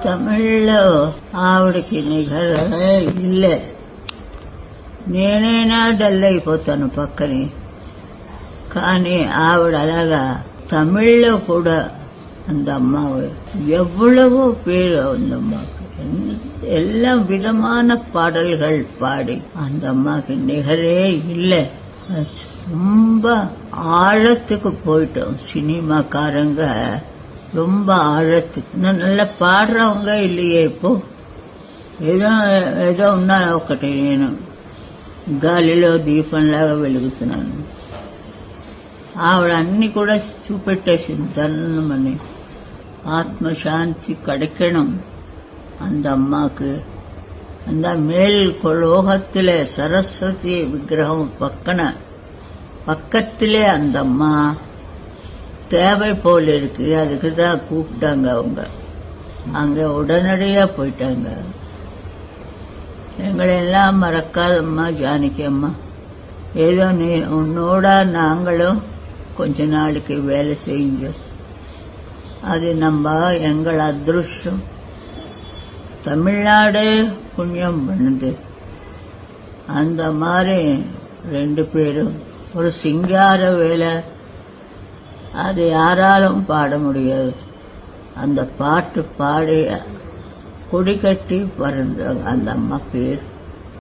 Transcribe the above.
తమిళ్లో ఆవిడకి నిగరే ఇల్లే. నేనైనా డల్ అయిపోతాను పక్కని, కానీ ఆవిడ అలాగా తమిళ్లో కూడా அந்த அம்மாவை எவ்வளவோ பேர் அந்த அம்மாவுக்கு எல்லா விதமான பாடல்கள் பாடி அந்த அம்மாவுக்கு நிகரே இல்லை. ரொம்ப ஆழத்துக்கு போயிட்டோம். சினிமாக்காரங்க ரொம்ப ఆழத்துக்கு நல்லா పాడறவங்க இல்லையே இப்போ. ఏదో ఉన్నా ఒకటి, నేను గాలిలో దీపంలాగా వెలుగుతున్నాను. ఆవిడ అన్ని కూడా చూపెట్టేసింది. ధనమని ఆత్మశాంతి కడికణం அந்த அம்மாக்கு. அந்த மேல் லோகத்திலே சரஸ்வதி விக்கிரகம் பக்கத்திலே அந்த அம்மா தேவை போல இருக்கு. அதுக்கு தான் கூப்பிட்டாங்க. அவங்க அங்க உடனடியா போயிட்டாங்க. எங்களெல்லாம் மறக்காதம்மா ஜானகி அம்மா. ஏதோ உன்னோட நாங்களும் கொஞ்ச நாளைக்கு வேலை செஞ்சோம். அது நம்ம எங்கள் அதிருஷ்டம். தமிழ்நாடு புண்ணியம் பண்ணுது. அந்த மாதிரி 2 பேரும் ஒரு சிங்கார வேலை. அது யாராலும் பாட முடியாது. அந்த பாட்டு பாடி கொடி கட்டி பறந்தாங்க. அந்த அம்மா பேர்